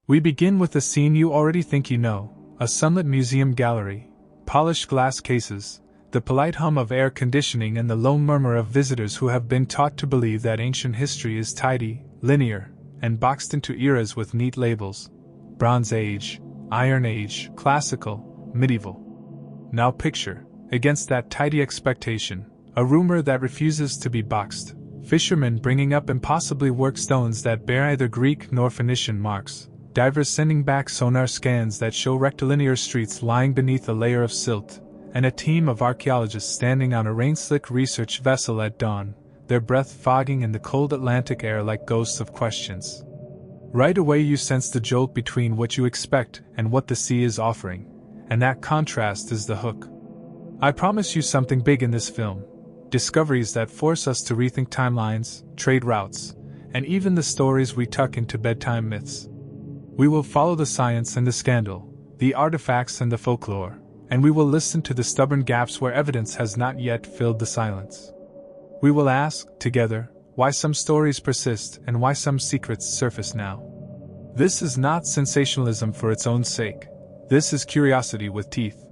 We begin with a scene you already think you know, a sunlit museum gallery, polished glass cases, the polite hum of air conditioning and the low murmur of visitors who have been taught to believe that ancient history is tidy, linear, and boxed into eras with neat labels: Bronze Age, Iron Age, Classical, Medieval. Now picture, against that tidy expectation, a rumor that refuses to be boxed, fishermen bringing up impossibly worked stones that bear neither Greek nor Phoenician marks, divers sending back sonar scans that show rectilinear streets lying beneath a layer of silt, and a team of archaeologists standing on a rain-slick research vessel at dawn, their breath fogging in the cold Atlantic air like ghosts of questions. Right away you sense the jolt between what you expect and what the sea is offering, and that contrast is the hook. I promise you something big in this film: discoveries that force us to rethink timelines, trade routes, and even the stories we tuck into bedtime myths. We will follow the science and the scandal, the artifacts and the folklore, and we will listen to the stubborn gaps where evidence has not yet filled the silence. We will ask, together, why some stories persist and why some secrets surface now. This is not sensationalism for its own sake. This is curiosity with teeth.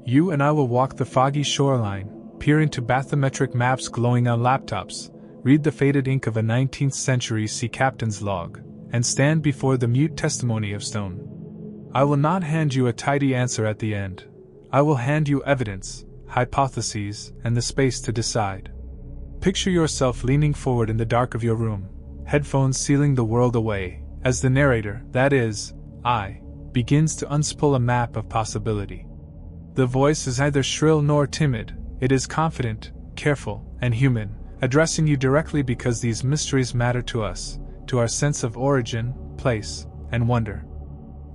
You and I will walk the foggy shoreline, peer into bathymetric maps glowing on laptops, read the faded ink of a 19th century sea captain's log, and stand before the mute testimony of stone. I will not hand you a tidy answer at the end. I will hand you evidence, hypotheses, and the space to decide. Picture yourself leaning forward in the dark of your room, headphones sealing the world away, as the narrator, that is, I, begins to unspool a map of possibility. The voice is neither shrill nor timid, it is confident, careful, and human, addressing you directly because these mysteries matter to us, to our sense of origin, place, and wonder.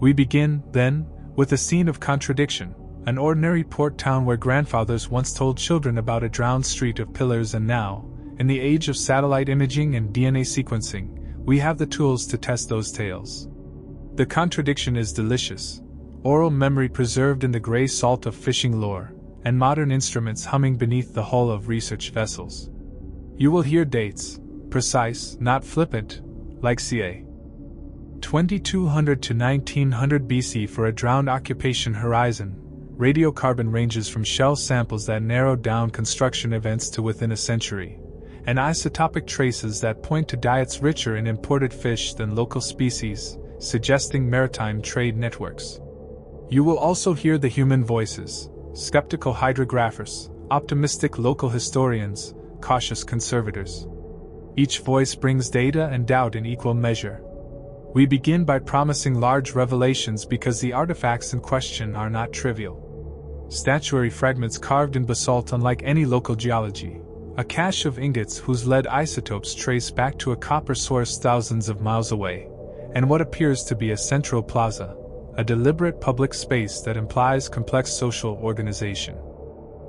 We begin, then, with a scene of contradiction, an ordinary port town where grandfathers once told children about a drowned street of pillars, and now, in the age of satellite imaging and DNA sequencing, we have the tools to test those tales. The contradiction is delicious: oral memory preserved in the gray salt of fishing lore, and modern instruments humming beneath the hull of research vessels. You will hear dates, precise, not flippant, like ca. 2200 to 1900 BC for a drowned occupation horizon. Radiocarbon ranges from shell samples that narrow down construction events to within a century, and isotopic traces that point to diets richer in imported fish than local species, suggesting maritime trade networks. You will also hear the human voices: skeptical hydrographers, optimistic local historians, cautious conservators. Each voice brings data and doubt in equal measure. We begin by promising large revelations because the artifacts in question are not trivial. Statuary fragments carved in basalt unlike any local geology, a cache of ingots whose lead isotopes trace back to a copper source thousands of miles away, and what appears to be a central plaza, a deliberate public space that implies complex social organization.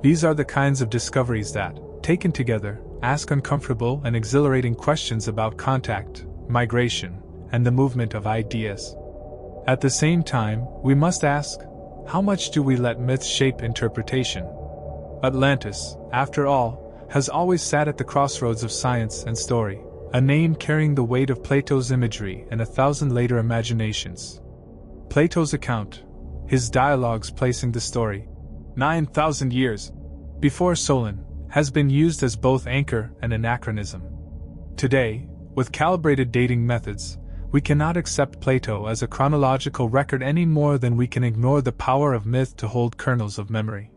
These are the kinds of discoveries that, taken together, ask uncomfortable and exhilarating questions about contact, migration, and the movement of ideas. At the same time, we must ask, how much do we let myth shape interpretation? Atlantis, after all, has always sat at the crossroads of science and story, a name carrying the weight of Plato's imagery and 1,000 later imaginations. Plato's account, his dialogues placing the story 9,000 years before Solon, has been used as both anchor and anachronism. Today, with calibrated dating methods, we cannot accept Plato as a chronological record any more than we can ignore the power of myth to hold kernels of memory.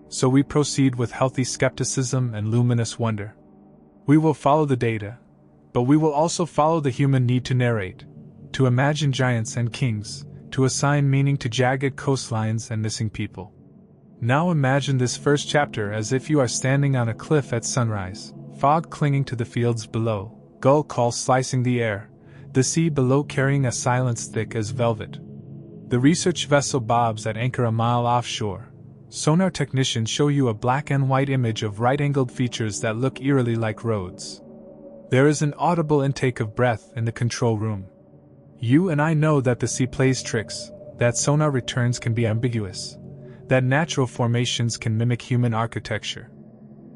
So we proceed with healthy skepticism and luminous wonder. We will follow the data, but we will also follow the human need to narrate, to imagine giants and kings, to assign meaning to jagged coastlines and missing people. Now imagine this first chapter as if you are standing on a cliff at sunrise, fog clinging to the fields below, gull calls slicing the air, the sea below carrying a silence thick as velvet. The research vessel bobs at anchor a mile offshore. Sonar technicians show you a black and white image of right-angled features that look eerily like roads. There is an audible intake of breath in the control room. You and I know that the sea plays tricks, that sonar returns can be ambiguous, that natural formations can mimic human architecture.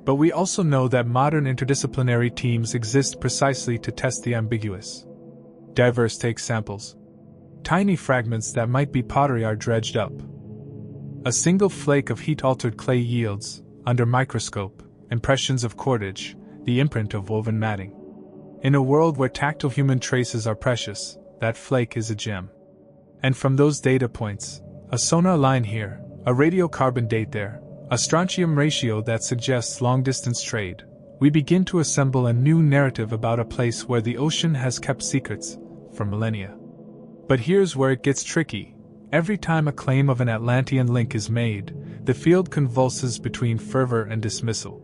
But we also know that modern interdisciplinary teams exist precisely to test the ambiguous. Divers take samples. Tiny fragments that might be pottery are dredged up. A single flake of heat-altered clay yields, under microscope, impressions of cordage, the imprint of woven matting. In a world where tactile human traces are precious, that flake is a gem. And from those data points, a sonar line here, a radiocarbon date there, a strontium ratio that suggests long-distance trade, we begin to assemble a new narrative about a place where the ocean has kept secrets for millennia. But here's where it gets tricky. Every time a claim of an Atlantean link is made, the field convulses between fervor and dismissal.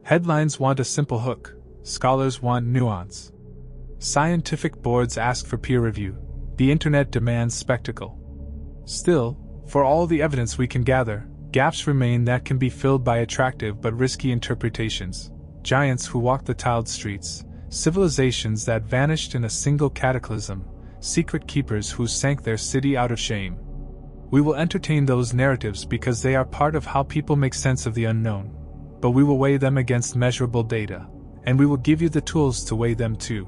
Headlines want a simple hook, scholars want nuance. Scientific boards ask for peer review, the internet demands spectacle. Still, for all the evidence we can gather, gaps remain that can be filled by attractive but risky interpretations. Giants who walked the tiled streets, civilizations that vanished in a single cataclysm, secret keepers who sank their city out of shame. We will entertain those narratives because they are part of how people make sense of the unknown, but we will weigh them against measurable data, and we will give you the tools to weigh them too.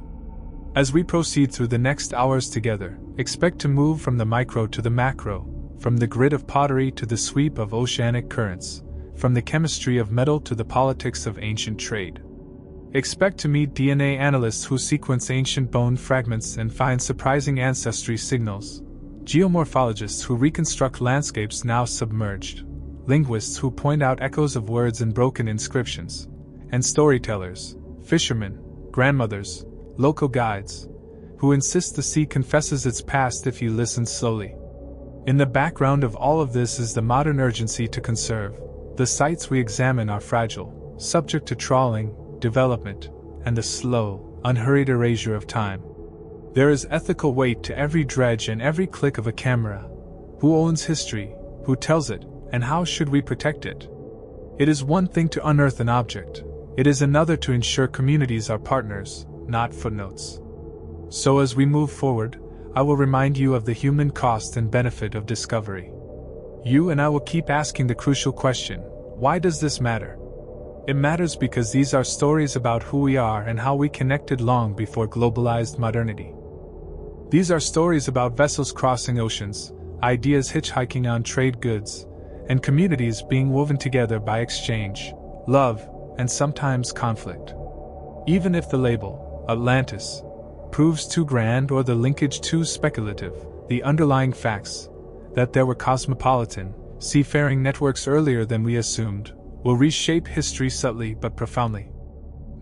As we proceed through the next hours together, expect to move from the micro to the macro, from the grit of pottery to the sweep of oceanic currents, from the chemistry of metal to the politics of ancient trade. Expect to meet DNA analysts who sequence ancient bone fragments and find surprising ancestry signals, geomorphologists who reconstruct landscapes now submerged, linguists who point out echoes of words in broken inscriptions, and storytellers, fishermen, grandmothers, local guides, who insist the sea confesses its past if you listen slowly. In the background of all of this is the modern urgency to conserve. The sites we examine are fragile, subject to trawling, development, and the slow, unhurried erasure of time. There is ethical weight to every dredge and every click of a camera. Who owns history? Who tells it? And how should we protect it? It is one thing to unearth an object. It is another to ensure communities are partners, not footnotes. So as we move forward, I will remind you of the human cost and benefit of discovery. You and I will keep asking the crucial question, why does this matter? It matters because these are stories about who we are and how we connected long before globalized modernity. These are stories about vessels crossing oceans, ideas hitchhiking on trade goods, and communities being woven together by exchange, love, and sometimes conflict. Even if the label, Atlantis, proves too grand or the linkage too speculative, the underlying facts, that there were cosmopolitan, seafaring networks earlier than we assumed, will reshape history subtly but profoundly.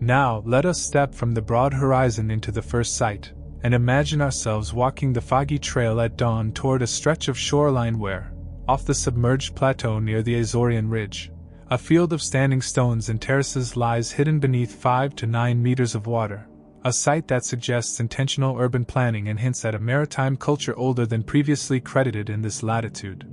Now, let us step from the broad horizon into the first sight, and imagine ourselves walking the foggy trail at dawn toward a stretch of shoreline where, off the submerged plateau near the Azorian Ridge, a field of standing stones and terraces lies hidden beneath 5 to 9 meters of water, a site that suggests intentional urban planning and hints at a maritime culture older than previously credited in this latitude.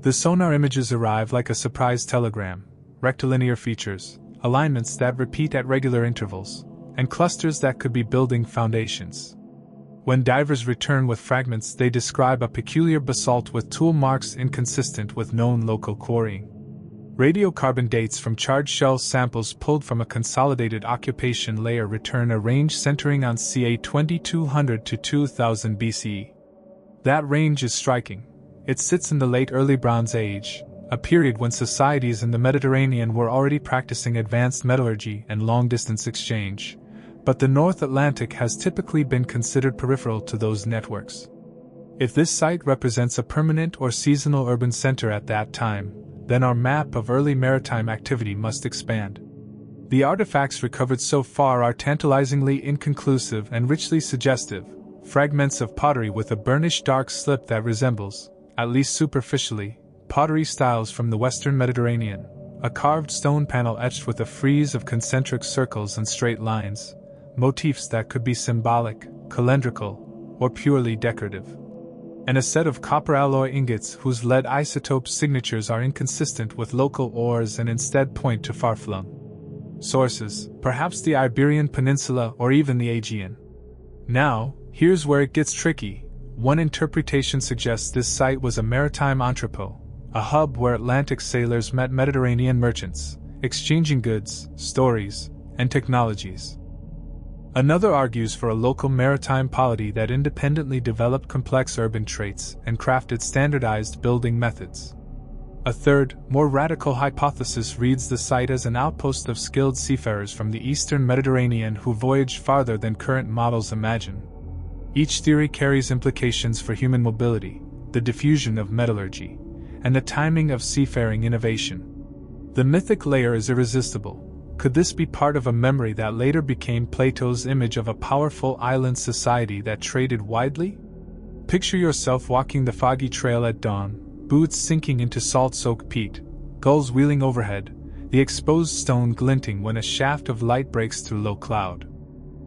The sonar images arrive like a surprise telegram, rectilinear features, alignments that repeat at regular intervals, and clusters that could be building foundations. When divers return with fragments, they describe a peculiar basalt with tool marks inconsistent with known local quarrying. Radiocarbon dates from charred shell samples pulled from a consolidated occupation layer return a range centering on ca 2200 to 2000 BCE. That range is striking. It sits in the late early Bronze Age, a period when societies in the Mediterranean were already practicing advanced metallurgy and long-distance exchange, but the North Atlantic has typically been considered peripheral to those networks. If this site represents a permanent or seasonal urban center at that time, then our map of early maritime activity must expand. The artifacts recovered so far are tantalizingly inconclusive and richly suggestive, fragments of pottery with a burnished dark slip that resembles, at least superficially, pottery styles from the Western Mediterranean, a carved stone panel etched with a frieze of concentric circles and straight lines, motifs that could be symbolic, calendrical, or purely decorative. And a set of copper alloy ingots whose lead isotope signatures are inconsistent with local ores and instead point to far-flung sources, perhaps the Iberian Peninsula or even the Aegean. Now, here's where it gets tricky. One interpretation suggests this site was a maritime entrepot, a hub where Atlantic sailors met Mediterranean merchants, exchanging goods, stories, and technologies. Another argues for a local maritime polity that independently developed complex urban traits and crafted standardized building methods. A third, more radical hypothesis reads the site as an outpost of skilled seafarers from the eastern Mediterranean who voyaged farther than current models imagine. Each theory carries implications for human mobility, the diffusion of metallurgy, and the timing of seafaring innovation. The mythic layer is irresistible. Could this be part of a memory that later became Plato's image of a powerful island society that traded widely? Picture yourself walking the foggy trail at dawn, boots sinking into salt-soaked peat, gulls wheeling overhead, the exposed stone glinting when a shaft of light breaks through low cloud.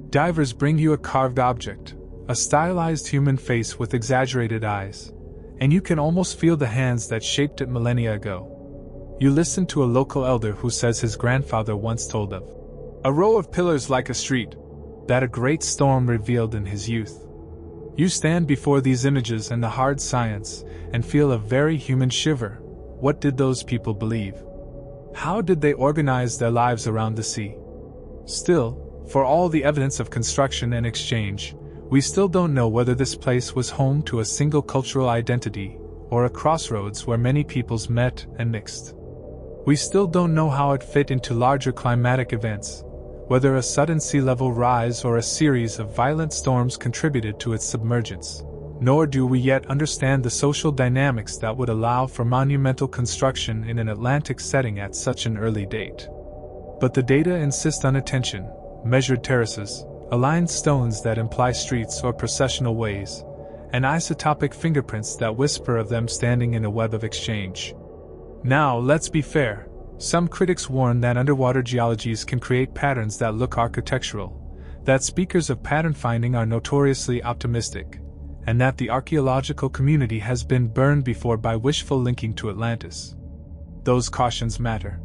Divers bring you a carved object, a stylized human face with exaggerated eyes, and you can almost feel the hands that shaped it millennia ago. You listen to a local elder who says his grandfather once told of a row of pillars like a street that a great storm revealed in his youth. You stand before these images and the hard science and feel a very human shiver. What did those people believe? How did they organize their lives around the sea? Still, for all the evidence of construction and exchange, we still don't know whether this place was home to a single cultural identity or a crossroads where many peoples met and mixed. We still don't know how it fit into larger climatic events, whether a sudden sea level rise or a series of violent storms contributed to its submergence, nor do we yet understand the social dynamics that would allow for monumental construction in an Atlantic setting at such an early date. But the data insist on attention: measured terraces, aligned stones that imply streets or processional ways, and isotopic fingerprints that whisper of them standing in a web of exchange. Now, let's be fair. Some critics warn that underwater geologies can create patterns that look architectural, that speakers of pattern finding are notoriously optimistic, and that the archaeological community has been burned before by wishful linking to Atlantis. Those cautions matter.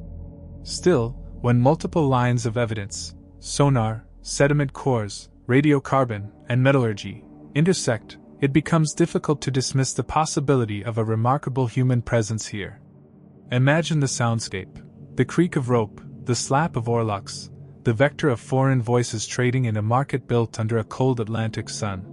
Still, when multiple lines of evidence, sonar, sediment cores, radiocarbon, and metallurgy, intersect, it becomes difficult to dismiss the possibility of a remarkable human presence here. Imagine the soundscape: the creak of rope, the slap of oarlocks, the vector of foreign voices trading in a market built under a cold Atlantic sun.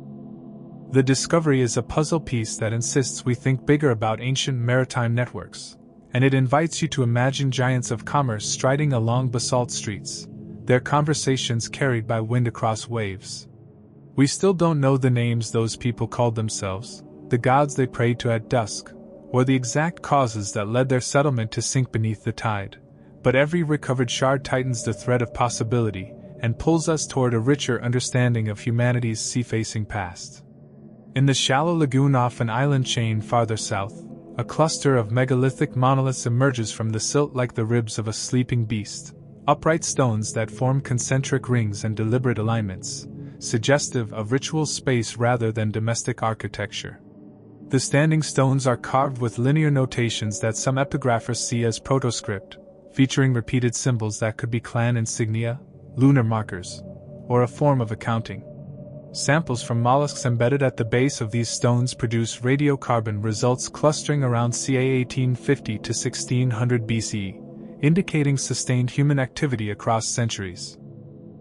The discovery is a puzzle piece that insists we think bigger about ancient maritime networks, and it invites you to imagine giants of commerce striding along basalt streets, their conversations carried by wind across waves. We still don't know the names those people called themselves, the gods they prayed to at dusk, or the exact causes that led their settlement to sink beneath the tide, but every recovered shard tightens the thread of possibility and pulls us toward a richer understanding of humanity's sea-facing past. In the shallow lagoon off an island chain farther south, a cluster of megalithic monoliths emerges from the silt like the ribs of a sleeping beast, upright stones that form concentric rings and deliberate alignments, suggestive of ritual space rather than domestic architecture. The standing stones are carved with linear notations that some epigraphers see as protoscript, featuring repeated symbols that could be clan insignia, lunar markers, or a form of accounting. Samples from mollusks embedded at the base of these stones produce radiocarbon results clustering around ca 1850 to 1600 BCE, indicating sustained human activity across centuries.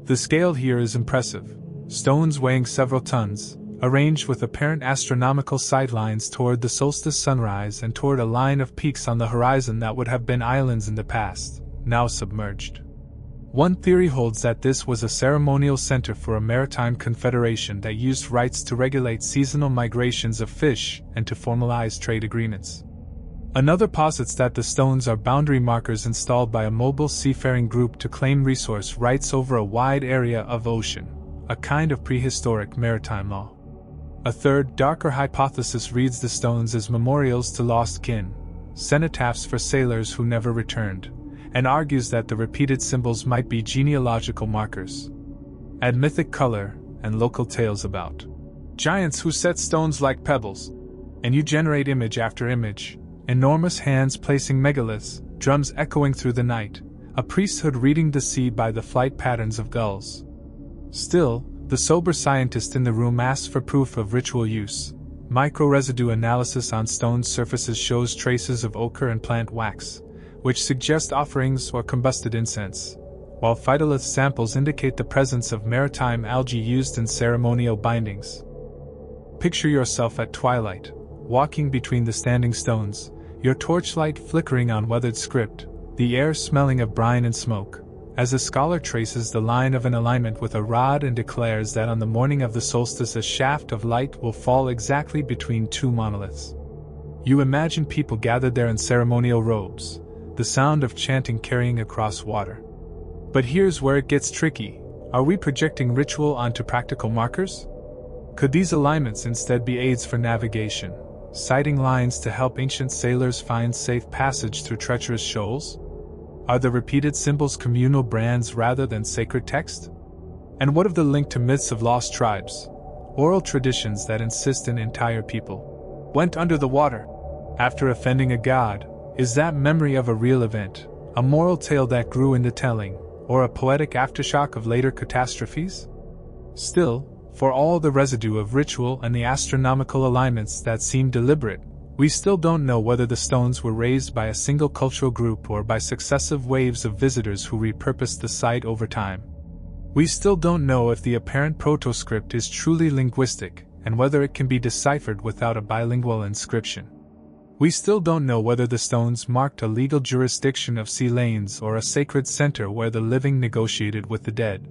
The scale here is impressive: stones weighing several tons, arranged with apparent astronomical sightlines toward the solstice sunrise and toward a line of peaks on the horizon that would have been islands in the past, now submerged. One theory holds that this was a ceremonial center for a maritime confederation that used rites to regulate seasonal migrations of fish and to formalize trade agreements. Another posits that the stones are boundary markers installed by a mobile seafaring group to claim resource rights over a wide area of ocean, a kind of prehistoric maritime law. A third, darker hypothesis reads the stones as memorials to lost kin, cenotaphs for sailors who never returned, and argues that the repeated symbols might be genealogical markers. Add mythic color and local tales about giants who set stones like pebbles, and you generate image after image: enormous hands placing megaliths, drums echoing through the night, a priesthood reading the sea by the flight patterns of gulls. Still, the sober scientist in the room asks for proof of ritual use. Microresidue analysis on stone surfaces shows traces of ochre and plant wax, which suggest offerings or combusted incense. while phytolith samples indicate the presence of maritime algae used in ceremonial bindings. Picture yourself at twilight, walking between the standing stones, your torchlight flickering on weathered script, the air smelling of brine and smoke, as a scholar traces the line of an alignment with a rod and declares that on the morning of the solstice a shaft of light will fall exactly between two monoliths. You imagine people gathered there in ceremonial robes, the sound of chanting carrying across water. But here's where it gets tricky. Are we projecting ritual onto practical markers? Could these alignments instead be aids for navigation, sighting lines to help ancient sailors find safe passage through treacherous shoals? Are the repeated symbols communal brands rather than sacred text? And what of the link to myths of lost tribes, oral traditions that insist an entire people went under the water after offending a god? Is that memory of a real event, a moral tale that grew in the telling, or a poetic aftershock of later catastrophes? Still, for all the residue of ritual and the astronomical alignments that seem deliberate, we still don't know whether the stones were raised by a single cultural group or by successive waves of visitors who repurposed the site over time. We still don't know if the apparent protoscript is truly linguistic and whether it can be deciphered without a bilingual inscription. We still don't know whether the stones marked a legal jurisdiction of sea lanes or a sacred center where the living negotiated with the dead.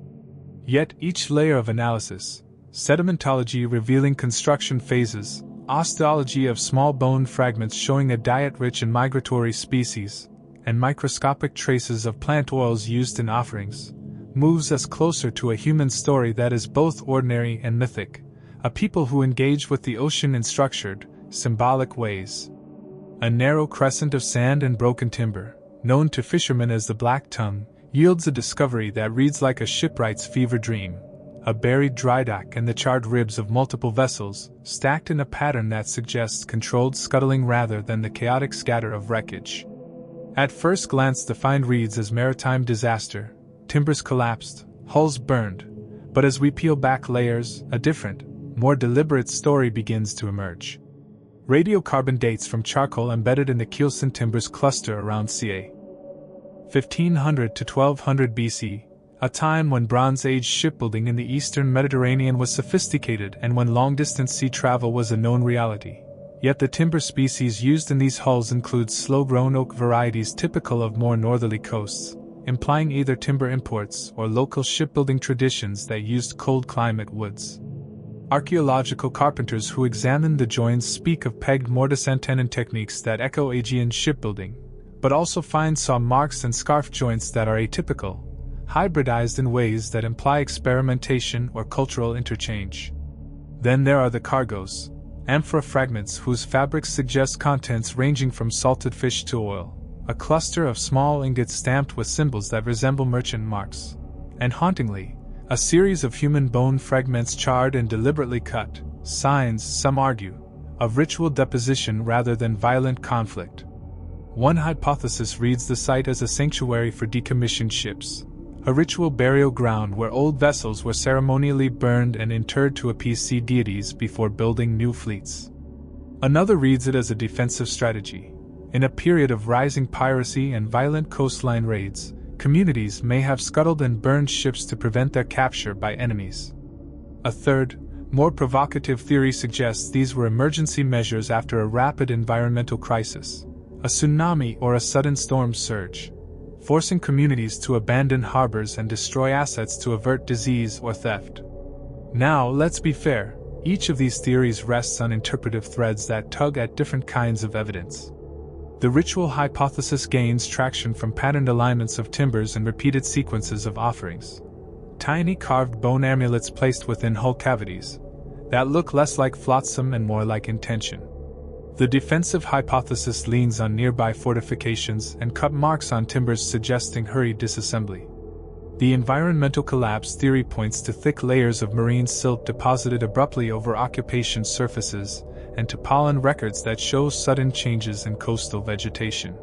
Yet each layer of analysis, sedimentology revealing construction phases, osteology of small bone fragments showing a diet rich in migratory species, and microscopic traces of plant oils used in offerings, moves us closer to a human story that is both ordinary and mythic, a people who engage with the ocean in structured, symbolic ways. A narrow crescent of sand and broken timber, known to fishermen as the Black Tongue, yields a discovery that reads like a shipwright's fever dream. A buried dry dock and the charred ribs of multiple vessels, stacked in a pattern that suggests controlled scuttling rather than the chaotic scatter of wreckage. At first glance the find reads as maritime disaster, timbers collapsed, hulls burned, but as we peel back layers, a different, more deliberate story begins to emerge. Radiocarbon dates from charcoal embedded in the Kielsen timbers cluster around ca. 1500 to 1200 BC, a time when Bronze Age shipbuilding in the eastern Mediterranean was sophisticated and when long-distance sea travel was a known reality. Yet the timber species used in these hulls include slow-grown oak varieties typical of more northerly coasts, implying either timber imports or local shipbuilding traditions that used cold-climate woods. Archaeological carpenters who examine the joins speak of pegged mortise and tenon techniques that echo Aegean shipbuilding, but also find saw marks and scarf joints that are atypical, hybridized in ways that imply experimentation or cultural interchange. Then there are the cargoes, amphora fragments whose fabrics suggest contents ranging from salted fish to oil, a cluster of small ingots stamped with symbols that resemble merchant marks, and hauntingly, a series of human bone fragments charred and deliberately cut, signs, some argue, of ritual deposition rather than violent conflict. One hypothesis reads the site as a sanctuary for decommissioned ships, a ritual burial ground where old vessels were ceremonially burned and interred to appease sea deities before building new fleets. Another reads it as a defensive strategy. In a period of rising piracy and violent coastline raids, communities may have scuttled and burned ships to prevent their capture by enemies. A third, more provocative theory suggests these were emergency measures after a rapid environmental crisis, a tsunami or a sudden storm surge, forcing communities to abandon harbors and destroy assets to avert disease or theft. Now, let's be fair, each of these theories rests on interpretive threads that tug at different kinds of evidence. The ritual hypothesis gains traction from patterned alignments of timbers and repeated sequences of offerings. Tiny carved bone amulets placed within hull cavities that look less like flotsam and more like intention. The defensive hypothesis leans on nearby fortifications and cut marks on timbers suggesting hurried disassembly. The environmental collapse theory points to thick layers of marine silt deposited abruptly over occupation surfaces and to pollen records that show sudden changes in coastal vegetation.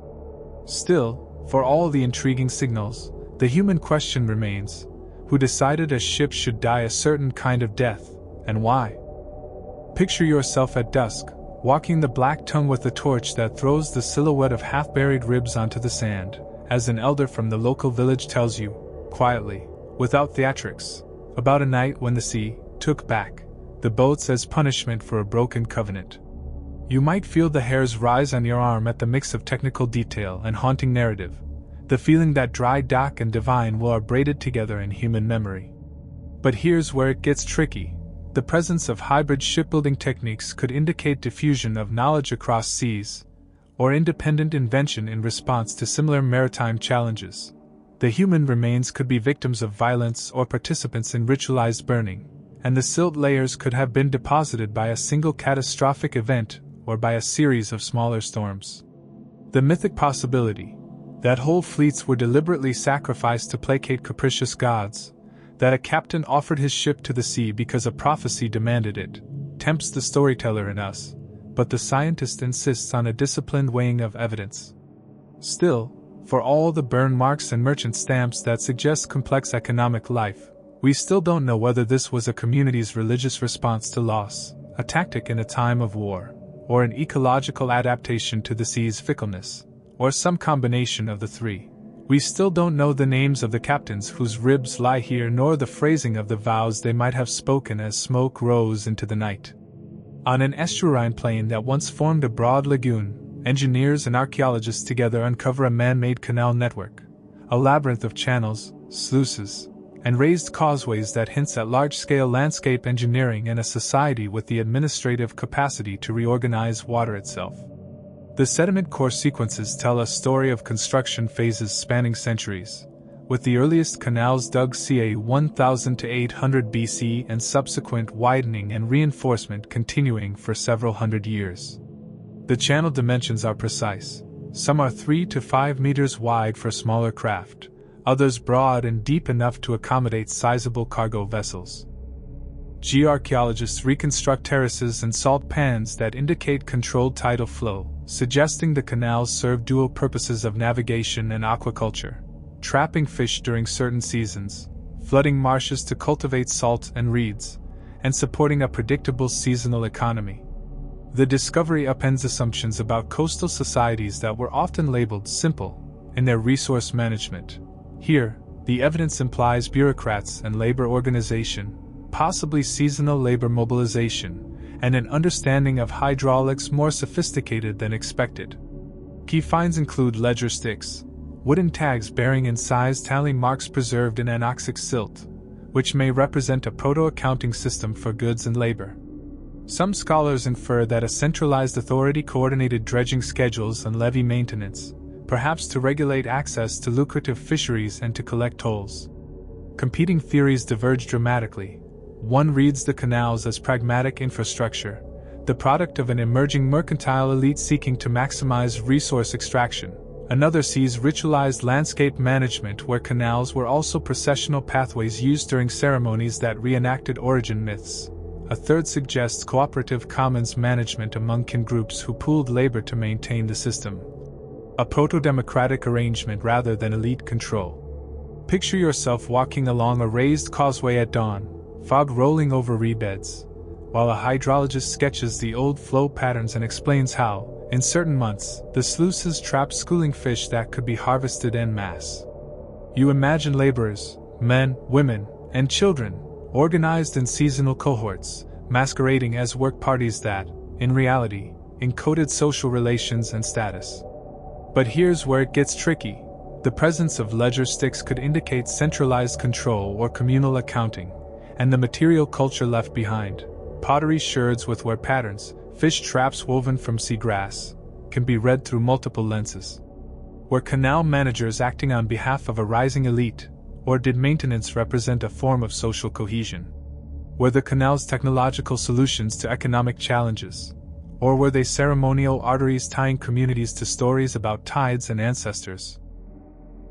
Still, for all the intriguing signals, the human question remains: who decided a ship should die a certain kind of death, and why? Picture yourself at dusk, walking the Black Tongue with a torch that throws the silhouette of half-buried ribs onto the sand, as an elder from the local village tells you, quietly, without theatrics, about a night when the sea took back the boats as punishment for a broken covenant. You might feel the hairs rise on your arm at the mix of technical detail and haunting narrative, the feeling that dry dock and divine will are braided together in human memory. But here's where it gets tricky. The presence of hybrid shipbuilding techniques could indicate diffusion of knowledge across seas, or independent invention in response to similar maritime challenges. The human remains could be victims of violence or participants in ritualized burning, and the silt layers could have been deposited by a single catastrophic event or by a series of smaller storms. The mythic possibility that whole fleets were deliberately sacrificed to placate capricious gods, that a captain offered his ship to the sea because a prophecy demanded it, tempts the storyteller in us, but the scientist insists on a disciplined weighing of evidence. Still, for all the burn marks and merchant stamps that suggest complex economic life, we still don't know whether this was a community's religious response to loss, a tactic in a time of war, or an ecological adaptation to the sea's fickleness, or some combination of the three. We still don't know the names of the captains whose ribs lie here, nor the phrasing of the vows they might have spoken as smoke rose into the night. On an estuarine plain that once formed a broad lagoon, engineers and archaeologists together uncover a man-made canal network, a labyrinth of channels, sluices, and raised causeways that hints at large-scale landscape engineering and a society with the administrative capacity to reorganize water itself. The sediment core sequences tell a story of construction phases spanning centuries, with the earliest canals dug ca 1000 to 800 BC and subsequent widening and reinforcement continuing for several hundred years. The channel dimensions are precise. Some are 3 to 5 meters wide for smaller craft, others broad and deep enough to accommodate sizable cargo vessels. Geoarchaeologists reconstruct terraces and salt pans that indicate controlled tidal flow, suggesting the canals serve dual purposes of navigation and aquaculture, trapping fish during certain seasons, flooding marshes to cultivate salt and reeds, and supporting a predictable seasonal economy. The discovery upends assumptions about coastal societies that were often labeled simple in their resource management. Here, the evidence implies bureaucrats and labor organization, possibly seasonal labor mobilization, and an understanding of hydraulics more sophisticated than expected. Key finds include ledger sticks, wooden tags bearing incised tally marks preserved in anoxic silt, which may represent a proto-accounting system for goods and labor. Some scholars infer that a centralized authority coordinated dredging schedules and levee maintenance, perhaps to regulate access to lucrative fisheries and to collect tolls. Competing theories diverge dramatically. One reads the canals as pragmatic infrastructure, the product of an emerging mercantile elite seeking to maximize resource extraction. Another sees ritualized landscape management where canals were also processional pathways used during ceremonies that reenacted origin myths. A third suggests cooperative commons management among kin groups who pooled labor to maintain the system. A proto-democratic arrangement rather than elite control. Picture yourself walking along a raised causeway at dawn, fog rolling over reed beds, while a hydrologist sketches the old flow patterns and explains how, in certain months, the sluices trap schooling fish that could be harvested en masse. You imagine laborers, men, women, and children, organized in seasonal cohorts, masquerading as work parties that, in reality, encoded social relations and status. But here's where it gets tricky. The presence of ledger sticks could indicate centralized control or communal accounting, and the material culture left behind, pottery sherds with wear patterns, fish traps woven from seagrass, can be read through multiple lenses. Were canal managers acting on behalf of a rising elite, or did maintenance represent a form of social cohesion? Were the canals technological solutions to economic challenges, or were they ceremonial arteries tying communities to stories about tides and ancestors?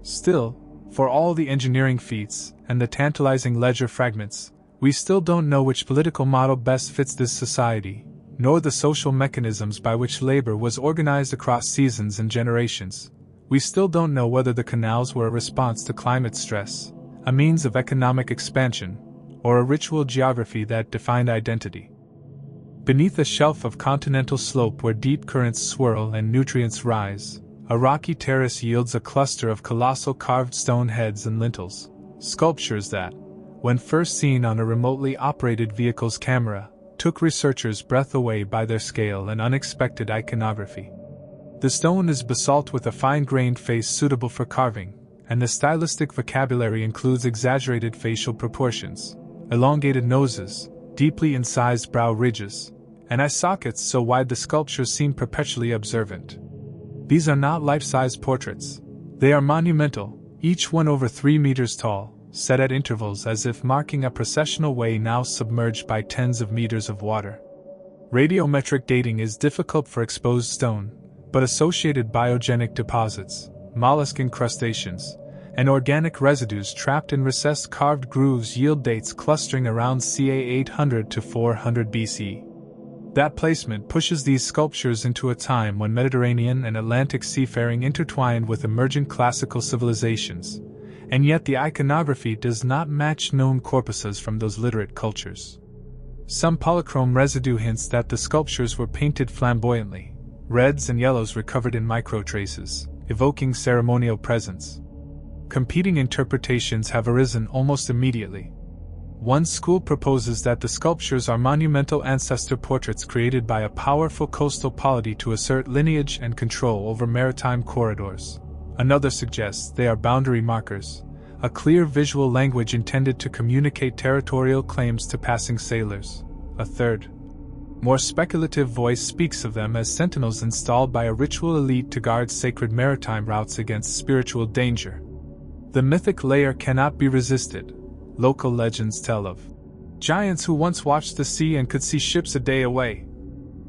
Still, for all the engineering feats and the tantalizing ledger fragments, we still don't know which political model best fits this society, nor the social mechanisms by which labor was organized across seasons and generations. We still don't know whether the canals were a response to climate stress, a means of economic expansion, or a ritual geography that defined identity. Beneath a shelf of continental slope where deep currents swirl and nutrients rise, a rocky terrace yields a cluster of colossal carved stone heads and lintels, Sculptures that, when first seen on a remotely operated vehicle's camera, took researchers' breath away by their scale and unexpected iconography. The stone is basalt with a fine-grained face suitable for carving, and the stylistic vocabulary includes exaggerated facial proportions, elongated noses, deeply incised brow ridges, and eye sockets so wide the sculptures seem perpetually observant. These are not life-size portraits. They are monumental, each one over 3 meters tall, set at intervals as if marking a processional way now submerged by tens of meters of water. Radiometric dating is difficult for exposed stone, but associated biogenic deposits, mollusk incrustations, and organic residues trapped in recessed carved grooves yield dates clustering around ca 800 to 400 BC. That placement pushes these sculptures into a time when Mediterranean and Atlantic seafaring intertwined with emergent classical civilizations, and yet the iconography does not match known corpuses from those literate cultures. Some polychrome residue hints that the sculptures were painted flamboyantly, reds and yellows recovered in microtraces, evoking ceremonial presence. Competing interpretations have arisen almost immediately. One school proposes that the sculptures are monumental ancestor portraits created by a powerful coastal polity to assert lineage and control over maritime corridors. Another suggests they are boundary markers, a clear visual language intended to communicate territorial claims to passing sailors. A third, more speculative voice speaks of them as sentinels installed by a ritual elite to guard sacred maritime routes against spiritual danger. The mythic layer cannot be resisted. Local legends tell of giants who once watched the sea and could see ships a day away.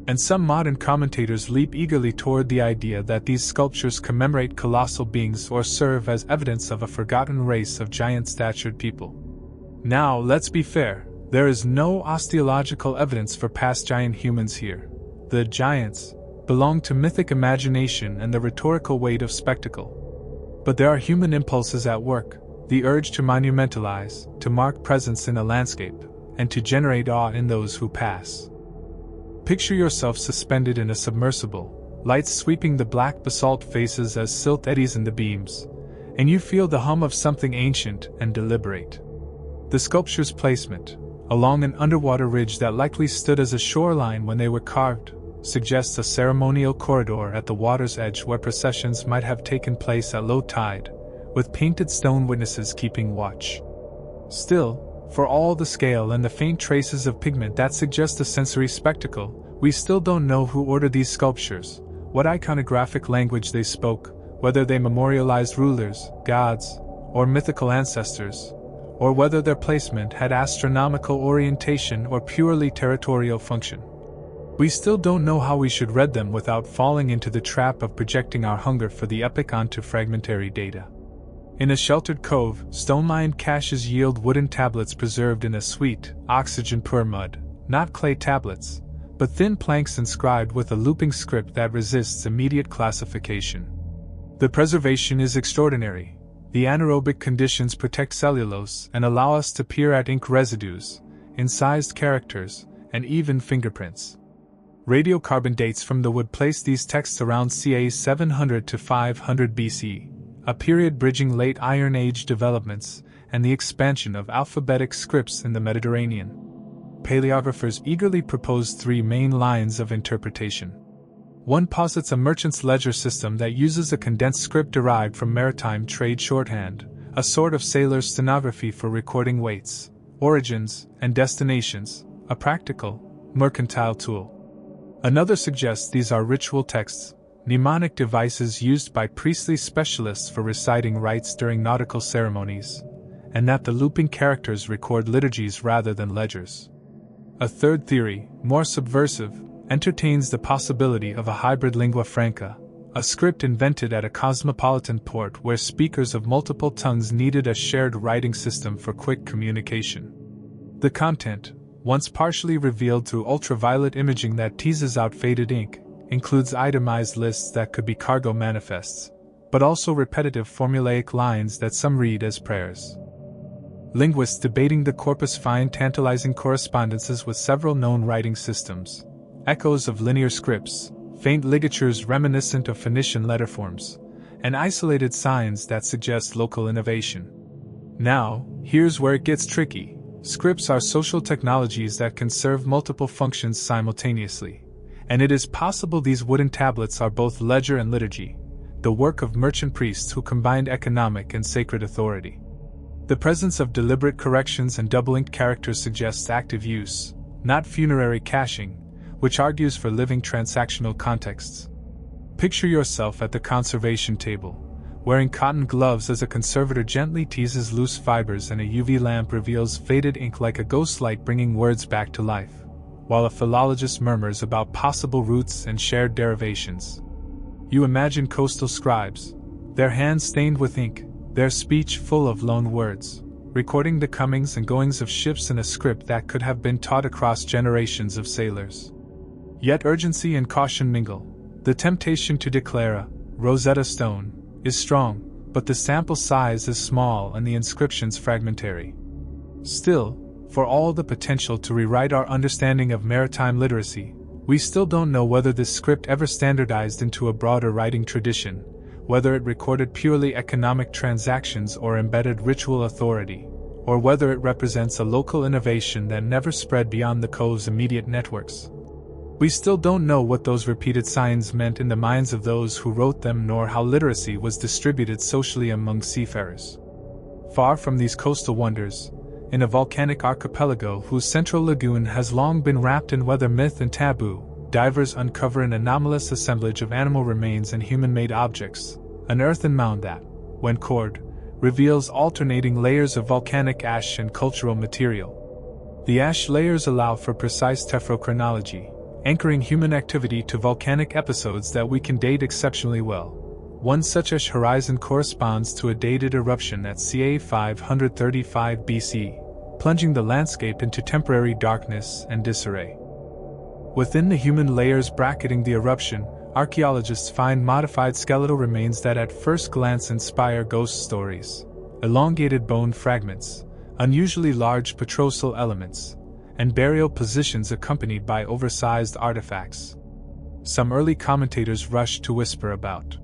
And some modern commentators leap eagerly toward the idea that these sculptures commemorate colossal beings or serve as evidence of a forgotten race of giant-statured people. Now, let's be fair, there is no osteological evidence for past giant humans here. The giants belong to mythic imagination and the rhetorical weight of spectacle. But there are human impulses at work, the urge to monumentalize, to mark presence in a landscape, and to generate awe in those who pass. Picture yourself suspended in a submersible, lights sweeping the black basalt faces as silt eddies in the beams, and you feel the hum of something ancient and deliberate. The sculpture's placement, along an underwater ridge that likely stood as a shoreline when they were carved, suggests a ceremonial corridor at the water's edge where processions might have taken place at low tide, with painted stone witnesses keeping watch. Still, for all the scale and the faint traces of pigment that suggest a sensory spectacle, we still don't know who ordered these sculptures, what iconographic language they spoke, whether they memorialized rulers, gods, or mythical ancestors, or whether their placement had astronomical orientation or purely territorial function. We still don't know how we should read them without falling into the trap of projecting our hunger for the epic onto fragmentary data. In a sheltered cove, stone-lined caches yield wooden tablets preserved in a sweet, oxygen-poor mud, not clay tablets, but thin planks inscribed with a looping script that resists immediate classification. The preservation is extraordinary. The anaerobic conditions protect cellulose and allow us to peer at ink residues, incised characters, and even fingerprints. Radiocarbon dates from the wood place these texts around ca 700 to 500 BC, a period bridging late Iron Age developments and the expansion of alphabetic scripts in the Mediterranean. Paleographers eagerly propose 3 main lines of interpretation. One posits a merchant's ledger system that uses a condensed script derived from maritime trade shorthand, a sort of sailor's stenography for recording weights, origins, and destinations, a practical, mercantile tool. Another suggests these are ritual texts, mnemonic devices used by priestly specialists for reciting rites during nautical ceremonies, and that the looping characters record liturgies rather than ledgers. A third theory, more subversive, entertains the possibility of a hybrid lingua franca, a script invented at a cosmopolitan port where speakers of multiple tongues needed a shared writing system for quick communication. The content, once partially revealed through ultraviolet imaging that teases out faded ink, includes itemized lists that could be cargo manifests, but also repetitive formulaic lines that some read as prayers. Linguists debating the corpus find tantalizing correspondences with several known writing systems, echoes of linear scripts, faint ligatures reminiscent of Phoenician letterforms, and isolated signs that suggest local innovation. Now, here's where it gets tricky. Scripts are social technologies that can serve multiple functions simultaneously, and it is possible these wooden tablets are both ledger and liturgy, the work of merchant priests who combined economic and sacred authority. The presence of deliberate corrections and double-inked characters suggests active use, not funerary caching, which argues for living transactional contexts. Picture yourself at the conservation table, wearing cotton gloves as a conservator gently teases loose fibers and a UV lamp reveals faded ink like a ghost light bringing words back to life, while a philologist murmurs about possible roots and shared derivations. You imagine coastal scribes, their hands stained with ink, their speech full of loan words, recording the comings and goings of ships in a script that could have been taught across generations of sailors. Yet urgency and caution mingle. The temptation to declare a Rosetta Stone is strong, but the sample size is small and the inscriptions fragmentary. Still, for all the potential to rewrite our understanding of maritime literacy, we still don't know whether this script ever standardized into a broader writing tradition, whether it recorded purely economic transactions or embedded ritual authority, or whether it represents a local innovation that never spread beyond the cove's immediate networks. We still don't know what those repeated signs meant in the minds of those who wrote them nor how literacy was distributed socially among seafarers. Far from these coastal wonders, in a volcanic archipelago whose central lagoon has long been wrapped in weather myth and taboo, divers uncover an anomalous assemblage of animal remains and human-made objects, an earthen mound that, when cored, reveals alternating layers of volcanic ash and cultural material. The ash layers allow for precise tephrochronology, anchoring human activity to volcanic episodes that we can date exceptionally well. One such ash horizon corresponds to a dated eruption at ca. 535 BC, plunging the landscape into temporary darkness and disarray. Within the human layers bracketing the eruption, archaeologists find modified skeletal remains that at first glance inspire ghost stories, elongated bone fragments, unusually large petrosal elements, and burial positions accompanied by oversized artifacts. Some early commentators rushed to whisper about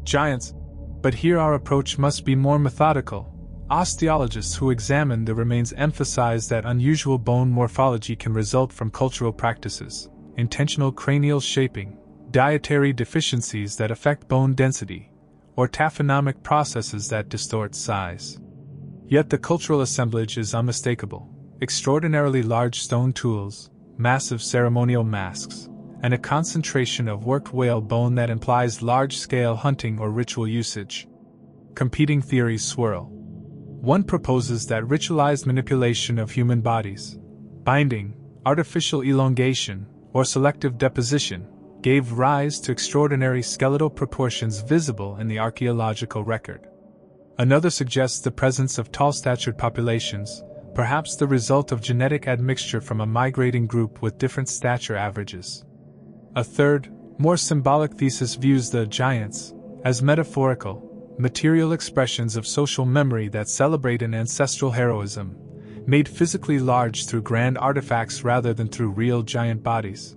giants, but here our approach must be more methodical. Osteologists who examine the remains emphasize that unusual bone morphology can result from cultural practices, intentional cranial shaping, dietary deficiencies that affect bone density, or taphonomic processes that distort size. Yet the cultural assemblage is unmistakable. Extraordinarily large stone tools, massive ceremonial masks, and a concentration of worked whale bone that implies large-scale hunting or ritual usage. Competing theories swirl. One proposes that ritualized manipulation of human bodies, binding, artificial elongation, or selective deposition, gave rise to extraordinary skeletal proportions visible in the archaeological record. Another suggests the presence of tall-statured populations, perhaps the result of genetic admixture from a migrating group with different stature averages. A third, more symbolic thesis views the giants as metaphorical, material expressions of social memory that celebrate an ancestral heroism, made physically large through grand artifacts rather than through real giant bodies.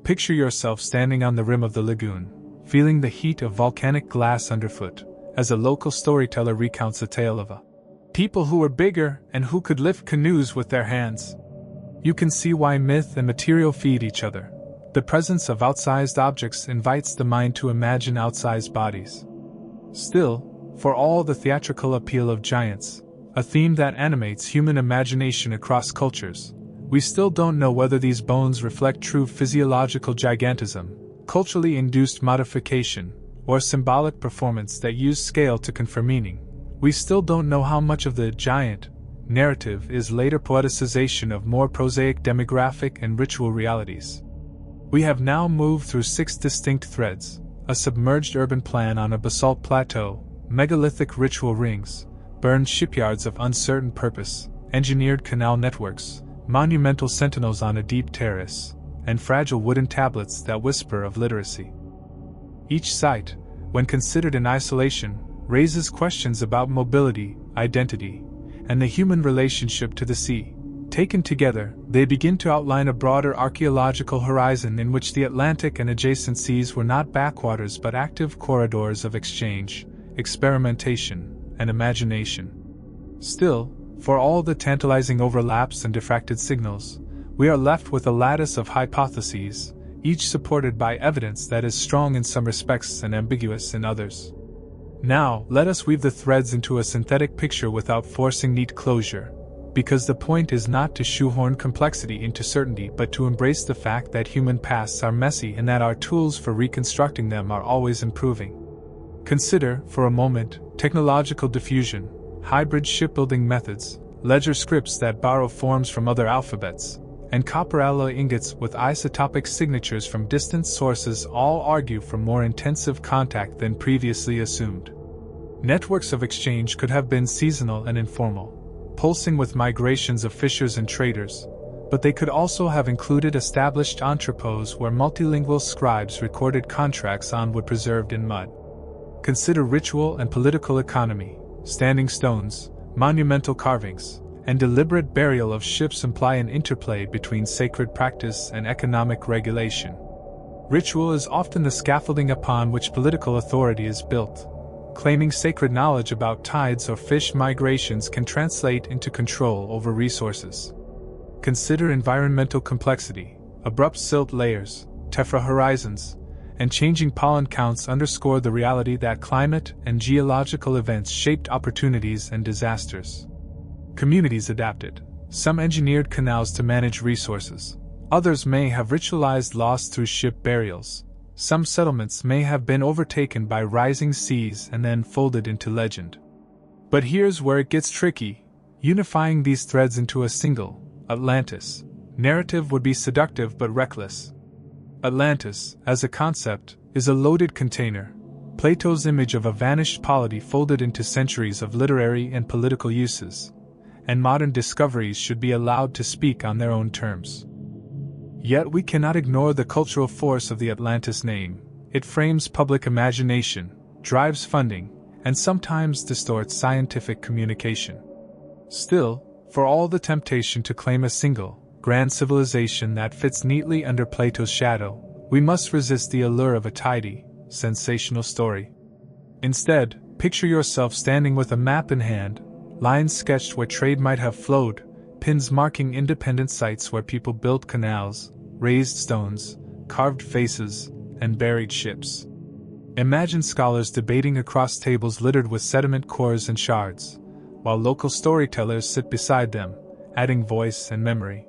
Picture yourself standing on the rim of the lagoon, feeling the heat of volcanic glass underfoot, as a local storyteller recounts a tale of a people who were bigger and who could lift canoes with their hands. You can see why myth and material feed each other. The presence of outsized objects invites the mind to imagine outsized bodies. Still, for all the theatrical appeal of giants, a theme that animates human imagination across cultures, we still don't know whether these bones reflect true physiological gigantism, culturally induced modification, or symbolic performance that use scale to confer meaning. We still don't know how much of the giant narrative is later poeticization of more prosaic demographic and ritual realities. We have now moved through 6 distinct threads: a submerged urban plan on a basalt plateau, megalithic ritual rings, burned shipyards of uncertain purpose, engineered canal networks, monumental sentinels on a deep terrace, and fragile wooden tablets that whisper of literacy. Each site, when considered in isolation, raises questions about mobility, identity, and the human relationship to the sea. Taken together, they begin to outline a broader archaeological horizon in which the Atlantic and adjacent seas were not backwaters but active corridors of exchange, experimentation, and imagination. Still, for all the tantalizing overlaps and diffracted signals, we are left with a lattice of hypotheses, each supported by evidence that is strong in some respects and ambiguous in others. Now, let us weave the threads into a synthetic picture without forcing neat closure, because the point is not to shoehorn complexity into certainty but to embrace the fact that human pasts are messy and that our tools for reconstructing them are always improving. Consider, for a moment, technological diffusion, hybrid shipbuilding methods, ledger scripts that borrow forms from other alphabets, and copper alloy ingots with isotopic signatures from distant sources all argue for more intensive contact than previously assumed. Networks of exchange could have been seasonal and informal, pulsing with migrations of fishers and traders, but they could also have included established entrepôts where multilingual scribes recorded contracts on wood preserved in mud. Consider ritual and political economy. Standing stones, monumental carvings, and deliberate burial of ships imply an interplay between sacred practice and economic regulation. Ritual is often the scaffolding upon which political authority is built. Claiming sacred knowledge about tides or fish migrations can translate into control over resources. Consider environmental complexity. Abrupt silt layers, tephra horizons, and changing pollen counts underscore the reality that climate and geological events shaped opportunities and disasters. Communities adapted. Some engineered canals to manage resources. Others may have ritualized loss through ship burials. Some settlements may have been overtaken by rising seas and then folded into legend. But here's where it gets tricky. Unifying these threads into a single, Atlantis, narrative would be seductive but reckless. Atlantis, as a concept, is a loaded container, Plato's image of a vanished polity folded into centuries of literary and political uses, and modern discoveries should be allowed to speak on their own terms. Yet we cannot ignore the cultural force of the Atlantis name. It frames public imagination, drives funding, and sometimes distorts scientific communication. Still, for all the temptation to claim a single, grand civilization that fits neatly under Plato's shadow, we must resist the allure of a tidy, sensational story. Instead, picture yourself standing with a map in hand, lines sketched where trade might have flowed, pins marking independent sites where people built canals, raised stones, carved faces, and buried ships. Imagine scholars debating across tables littered with sediment cores and shards, while local storytellers sit beside them, adding voice and memory.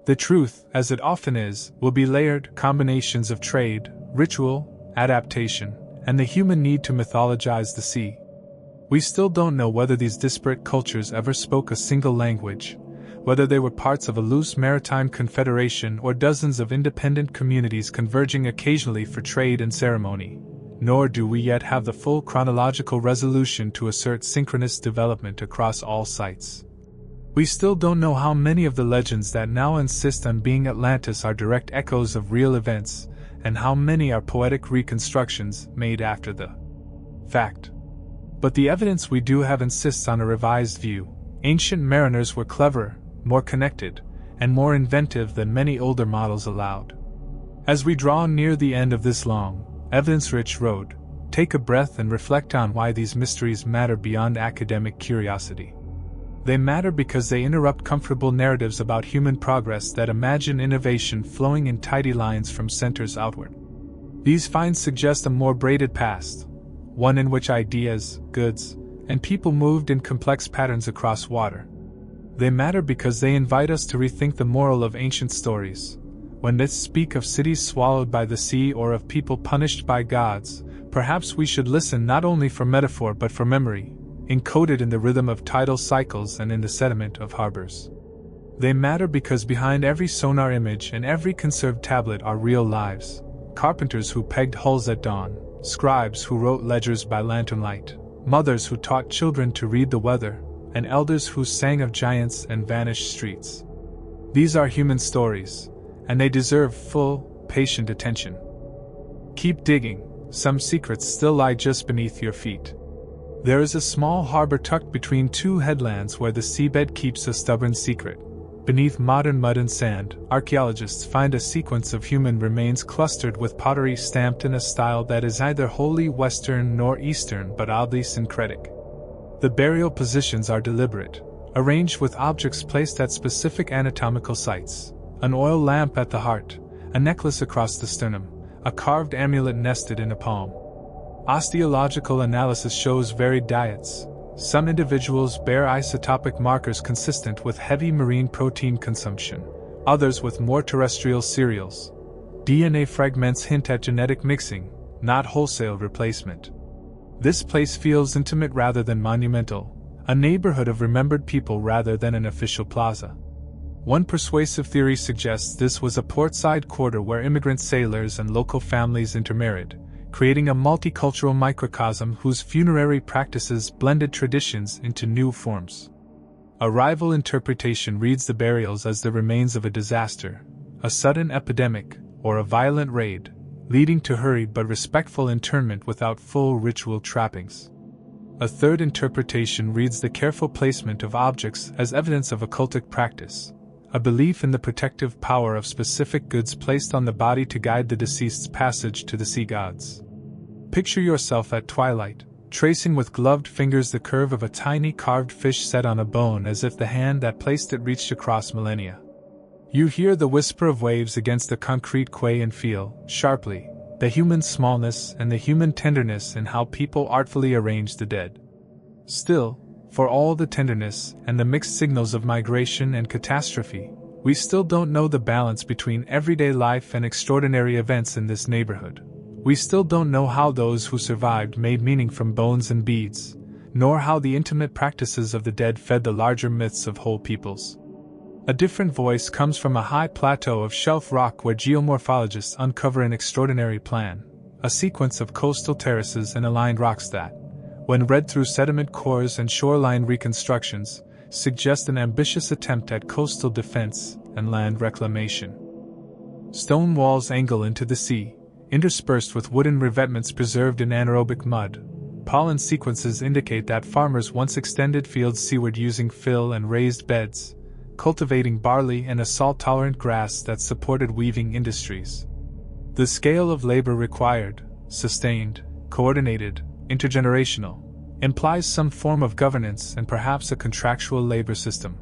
The truth, as it often is, will be layered combinations of trade, ritual, adaptation, and the human need to mythologize the sea. We still don't know whether these disparate cultures ever spoke a single language, whether they were parts of a loose maritime confederation or dozens of independent communities converging occasionally for trade and ceremony, nor do we yet have the full chronological resolution to assert synchronous development across all sites. We still don't know how many of the legends that now insist on being Atlantis are direct echoes of real events, and how many are poetic reconstructions made after the fact. But the evidence we do have insists on a revised view. Ancient mariners were cleverer, more connected, and more inventive than many older models allowed. As we draw near the end of this long, evidence-rich road, take a breath and reflect on why these mysteries matter beyond academic curiosity. They matter because they interrupt comfortable narratives about human progress that imagine innovation flowing in tidy lines from centers outward. These finds suggest a more braided past, one in which ideas, goods, and people moved in complex patterns across water. They matter because they invite us to rethink the moral of ancient stories. When myths speak of cities swallowed by the sea or of people punished by gods, perhaps we should listen not only for metaphor but for memory, encoded in the rhythm of tidal cycles and in the sediment of harbors. They matter because behind every sonar image and every conserved tablet are real lives. Carpenters who pegged hulls at dawn, scribes who wrote ledgers by lanternlight, mothers who taught children to read the weather, and elders who sang of giants and vanished streets. These are human stories, and they deserve full, patient attention. Keep digging, some secrets still lie just beneath your feet. There is a small harbor tucked between two headlands where the seabed keeps a stubborn secret. Beneath modern mud and sand, archaeologists find a sequence of human remains clustered with pottery stamped in a style that is neither wholly Western nor Eastern but oddly syncretic. The burial positions are deliberate, arranged with objects placed at specific anatomical sites: an oil lamp at the heart, a necklace across the sternum, a carved amulet nested in a palm. Osteological analysis shows varied diets. Some individuals bear isotopic markers consistent with heavy marine protein consumption, others with more terrestrial cereals. DNA fragments hint at genetic mixing, not wholesale replacement. This place feels intimate rather than monumental, a neighborhood of remembered people rather than an official plaza. One persuasive theory suggests this was a portside quarter where immigrant sailors and local families intermarried, creating a multicultural microcosm whose funerary practices blended traditions into new forms. A rival interpretation reads the burials as the remains of a disaster, a sudden epidemic, or a violent raid, leading to hurried but respectful interment without full ritual trappings. A third interpretation reads the careful placement of objects as evidence of occultic practice, a belief in the protective power of specific goods placed on the body to guide the deceased's passage to the sea gods. Picture yourself at twilight, tracing with gloved fingers the curve of a tiny carved fish set on a bone as if the hand that placed it reached across millennia. You hear the whisper of waves against the concrete quay and feel, sharply, the human smallness and the human tenderness in how people artfully arrange the dead. Still, for all the tenderness and the mixed signals of migration and catastrophe, we still don't know the balance between everyday life and extraordinary events in this neighborhood. We still don't know how those who survived made meaning from bones and beads, nor how the intimate practices of the dead fed the larger myths of whole peoples. A different voice comes from a high plateau of shelf rock where geomorphologists uncover an extraordinary plan, a sequence of coastal terraces and aligned rocks that, when read through sediment cores and shoreline reconstructions, suggest an ambitious attempt at coastal defense and land reclamation. Stone walls angle into the sea, interspersed with wooden revetments preserved in anaerobic mud. Pollen sequences indicate that farmers once extended fields seaward using fill and raised beds, cultivating barley and a salt-tolerant grass that supported weaving industries. The scale of labor required, sustained, coordinated, intergenerational, implies some form of governance and perhaps a contractual labor system.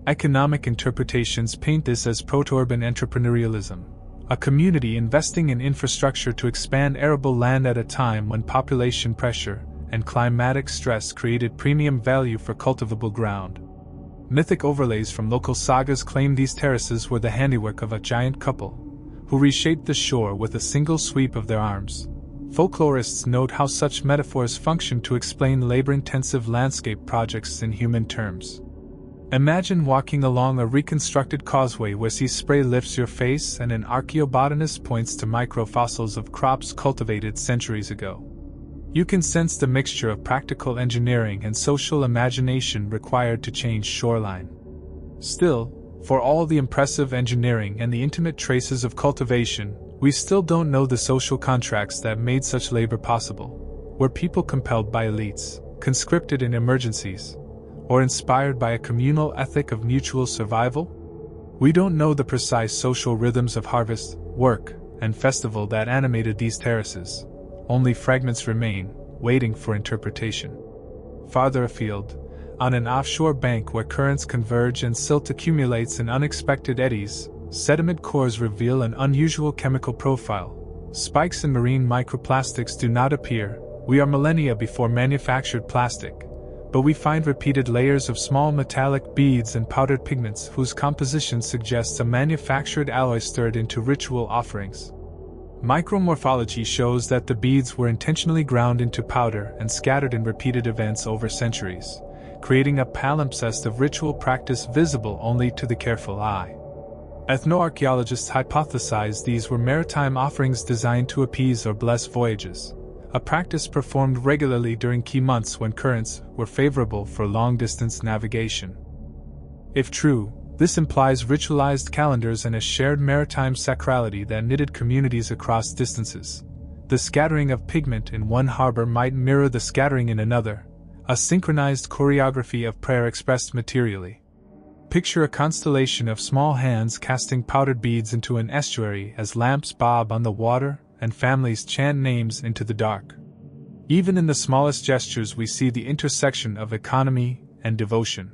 Economic interpretations paint this as proto-urban entrepreneurialism, a community investing in infrastructure to expand arable land at a time when population pressure and climatic stress created premium value for cultivable ground. Mythic overlays from local sagas claim these terraces were the handiwork of a giant couple, who reshaped the shore with a single sweep of their arms. Folklorists note how such metaphors function to explain labor-intensive landscape projects in human terms. Imagine walking along a reconstructed causeway where sea spray lifts your face and an archaeobotanist points to microfossils of crops cultivated centuries ago. You can sense the mixture of practical engineering and social imagination required to change shoreline. Still, for all the impressive engineering and the intimate traces of cultivation, we still don't know the social contracts that made such labor possible. Were people compelled by elites, conscripted in emergencies, or inspired by a communal ethic of mutual survival? We don't know the precise social rhythms of harvest, work, and festival that animated these terraces. Only fragments remain, waiting for interpretation. Farther afield, on an offshore bank where currents converge and silt accumulates in unexpected eddies, sediment cores reveal an unusual chemical profile. Spikes in marine microplastics do not appear. We are millennia before manufactured plastic, but we find repeated layers of small metallic beads and powdered pigments whose composition suggests a manufactured alloy stirred into ritual offerings. Micromorphology shows that the beads were intentionally ground into powder and scattered in repeated events over centuries, creating a palimpsest of ritual practice visible only to the careful eye. Ethnoarchaeologists hypothesize these were maritime offerings designed to appease or bless voyages, a practice performed regularly during key months when currents were favorable for long-distance navigation. If true, this implies ritualized calendars and a shared maritime sacrality that knitted communities across distances. The scattering of pigment in one harbor might mirror the scattering in another, a synchronized choreography of prayer expressed materially. Picture a constellation of small hands casting powdered beads into an estuary as lamps bob on the water and families chant names into the dark. Even in the smallest gestures we see the intersection of economy and devotion.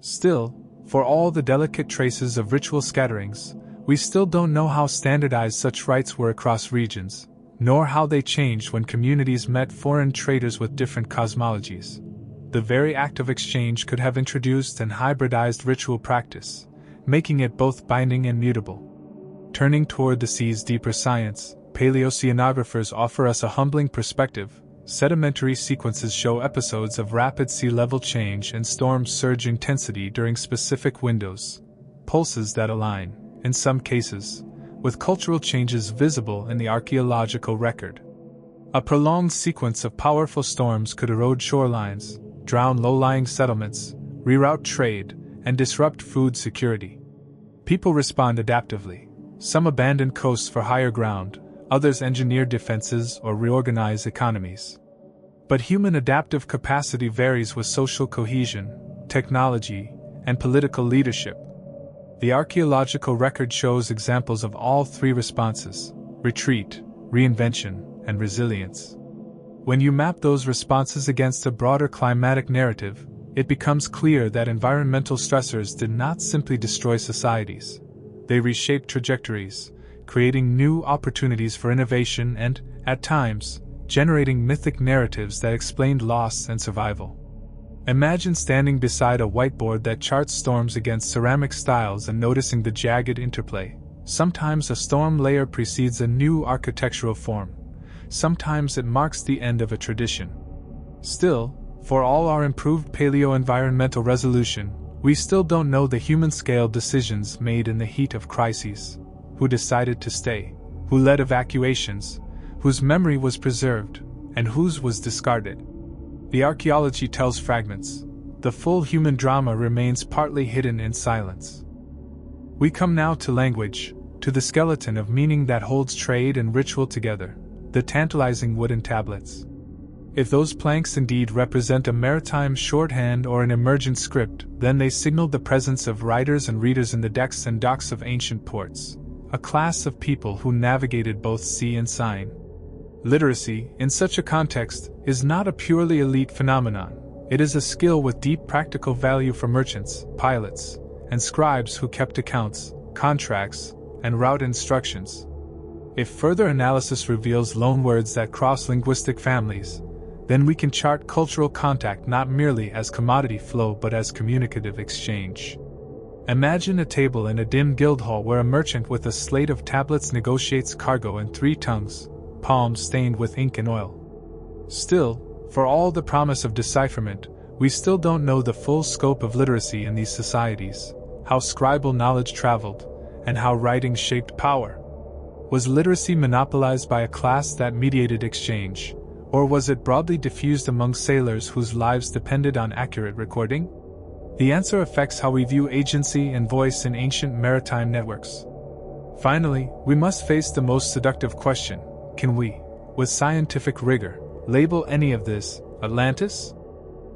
Still, for all the delicate traces of ritual scatterings, we still don't know how standardized such rites were across regions, nor how they changed when communities met foreign traders with different cosmologies. The very act of exchange could have introduced and hybridized ritual practice, making it both binding and mutable. Turning toward the sea's deeper science, paleoceanographers offer us a humbling perspective. Sedimentary sequences show episodes of rapid sea level change and storm surge intensity during specific windows, pulses that align, in some cases, with cultural changes visible in the archaeological record. A prolonged sequence of powerful storms could erode shorelines, drown low-lying settlements, reroute trade, and disrupt food security. People respond adaptively. Some abandon coasts for higher ground, others engineer defenses or reorganize economies. But human adaptive capacity varies with social cohesion, technology, and political leadership. The archaeological record shows examples of all three responses: retreat, reinvention, and resilience. When you map those responses against a broader climatic narrative, it becomes clear that environmental stressors did not simply destroy societies. They reshaped trajectories, creating new opportunities for innovation and, at times, generating mythic narratives that explained loss and survival. Imagine standing beside a whiteboard that charts storms against ceramic styles and noticing the jagged interplay. Sometimes a storm layer precedes a new architectural form. Sometimes it marks the end of a tradition. Still, for all our improved paleo-environmental resolution, we still don't know the human-scale decisions made in the heat of crises. Who decided to stay? Who led evacuations? Whose memory was preserved? And whose was discarded? The archaeology tells fragments. The full human drama remains partly hidden in silence. We come now to language, to the skeleton of meaning that holds trade and ritual together, the tantalizing wooden tablets. If those planks indeed represent a maritime shorthand or an emergent script, then they signal the presence of writers and readers in the decks and docks of ancient ports, a class of people who navigated both sea and sign. Literacy, in such a context, is not a purely elite phenomenon. It is a skill with deep practical value for merchants, pilots, and scribes who kept accounts, contracts, and route instructions. If further analysis reveals loanwords that cross linguistic families, then we can chart cultural contact not merely as commodity flow but as communicative exchange. Imagine a table in a dim guild hall where a merchant with a slate of tablets negotiates cargo in three tongues, palms stained with ink and oil. Still, for all the promise of decipherment, we still don't know the full scope of literacy in these societies, how scribal knowledge traveled, and how writing shaped power. Was literacy monopolized by a class that mediated exchange, or was it broadly diffused among sailors whose lives depended on accurate recording? The answer affects how we view agency and voice in ancient maritime networks. Finally, we must face the most seductive question: can we, with scientific rigor, label any of this Atlantis?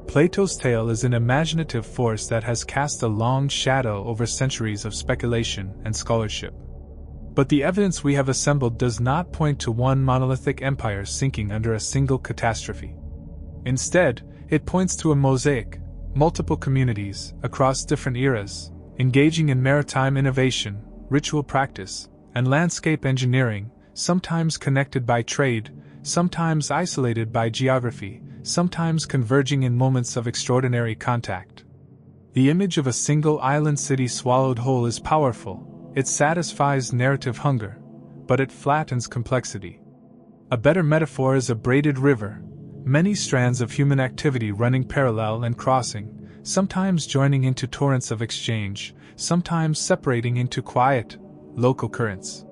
Plato's tale is an imaginative force that has cast a long shadow over centuries of speculation and scholarship. But the evidence we have assembled does not point to one monolithic empire sinking under a single catastrophe. Instead, it points to a mosaic, multiple communities, across different eras, engaging in maritime innovation, ritual practice, and landscape engineering, sometimes connected by trade, sometimes isolated by geography, sometimes converging in moments of extraordinary contact. The image of a single island city swallowed whole is powerful. It satisfies narrative hunger, but it flattens complexity. A better metaphor is a braided river, many strands of human activity running parallel and crossing, sometimes joining into torrents of exchange, sometimes separating into quiet, local currents.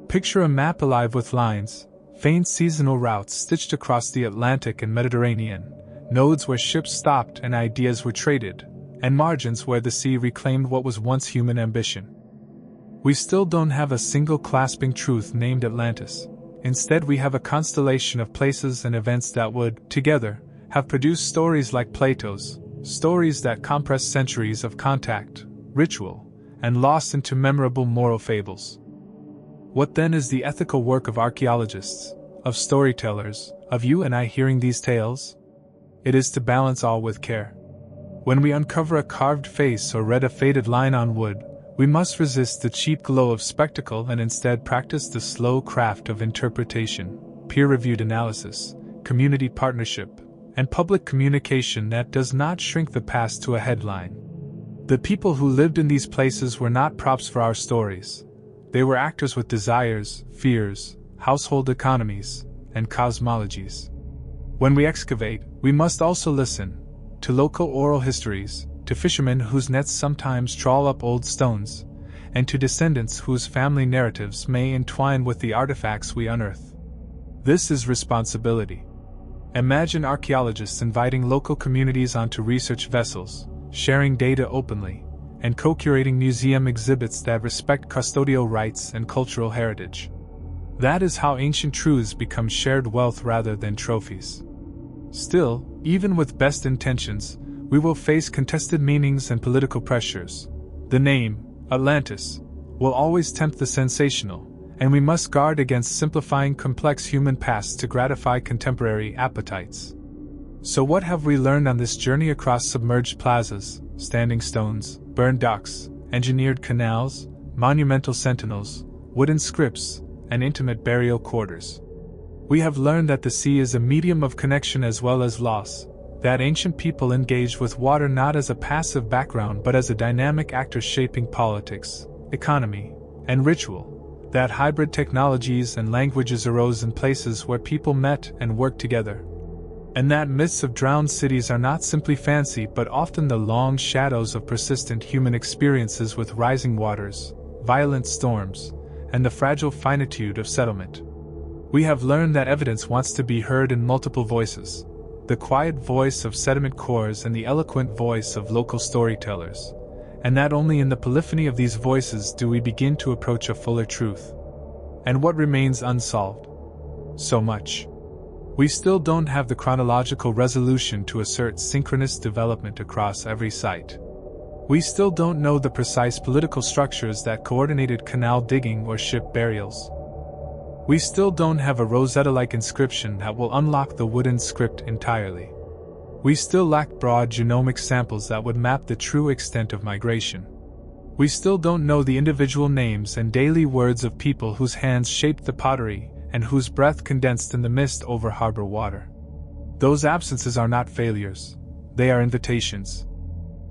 Picture a map alive with lines, faint seasonal routes stitched across the Atlantic and Mediterranean, nodes where ships stopped and ideas were traded, and margins where the sea reclaimed what was once human ambition. We still don't have a single clasping truth named Atlantis. Instead, we have a constellation of places and events that would, together, have produced stories like Plato's, stories that compress centuries of contact, ritual, and loss into memorable moral fables. What then is the ethical work of archaeologists, of storytellers, of you and I hearing these tales? It is to balance all with care. When we uncover a carved face or read a faded line on wood, we must resist the cheap glow of spectacle and instead practice the slow craft of interpretation, peer-reviewed analysis, community partnership, and public communication that does not shrink the past to a headline. The people who lived in these places were not props for our stories. They were actors with desires, fears, household economies, and cosmologies. When we excavate, we must also listen to local oral histories, to fishermen whose nets sometimes trawl up old stones, and to descendants whose family narratives may entwine with the artifacts we unearth. This is responsibility. Imagine archaeologists inviting local communities onto research vessels, sharing data openly, and co-curating museum exhibits that respect custodial rights and cultural heritage. That is how ancient truths become shared wealth rather than trophies. Still, even with best intentions, we will face contested meanings and political pressures. The name, Atlantis, will always tempt the sensational, and we must guard against simplifying complex human pasts to gratify contemporary appetites. So what have we learned on this journey across submerged plazas, standing stones, burned docks, engineered canals, monumental sentinels, wooden scripts, and intimate burial quarters? We have learned that the sea is a medium of connection as well as loss, that ancient people engaged with water not as a passive background but as a dynamic actor shaping politics, economy, and ritual, that hybrid technologies and languages arose in places where people met and worked together, and that myths of drowned cities are not simply fancy but often the long shadows of persistent human experiences with rising waters, violent storms, and the fragile finitude of settlement. We have learned that evidence wants to be heard in multiple voices, the quiet voice of sediment cores and the eloquent voice of local storytellers, and that only in the polyphony of these voices do we begin to approach a fuller truth. And what remains unsolved? So much. We still don't have the chronological resolution to assert synchronous development across every site. We still don't know the precise political structures that coordinated canal digging or ship burials. We still don't have a Rosetta-like inscription that will unlock the wooden script entirely. We still lack broad genomic samples that would map the true extent of migration. We still don't know the individual names and daily words of people whose hands shaped the pottery and whose breath condensed in the mist over harbor water. Those absences are not failures. They are invitations.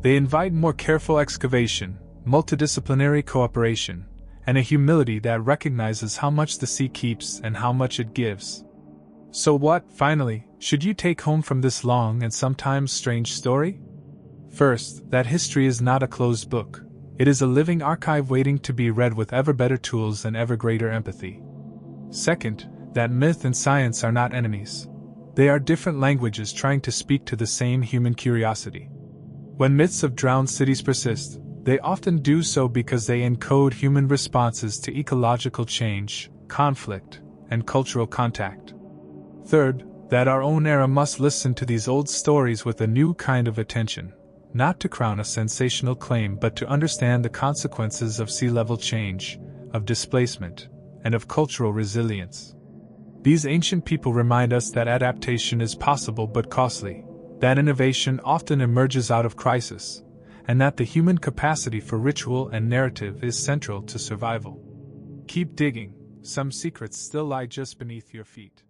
They invite more careful excavation, multidisciplinary cooperation, and a humility that recognizes how much the sea keeps and how much it gives. So what, finally, should you take home from this long and sometimes strange story? First, that history is not a closed book. It is a living archive waiting to be read with ever better tools and ever greater empathy. Second, that myth and science are not enemies. They are different languages trying to speak to the same human curiosity. When myths of drowned cities persist, they often do so because they encode human responses to ecological change, conflict, and cultural contact. Third, that our own era must listen to these old stories with a new kind of attention, not to crown a sensational claim but to understand the consequences of sea level change, of displacement, and of cultural resilience. These ancient people remind us that adaptation is possible but costly, that innovation often emerges out of crisis, and that the human capacity for ritual and narrative is central to survival. Keep digging, some secrets still lie just beneath your feet.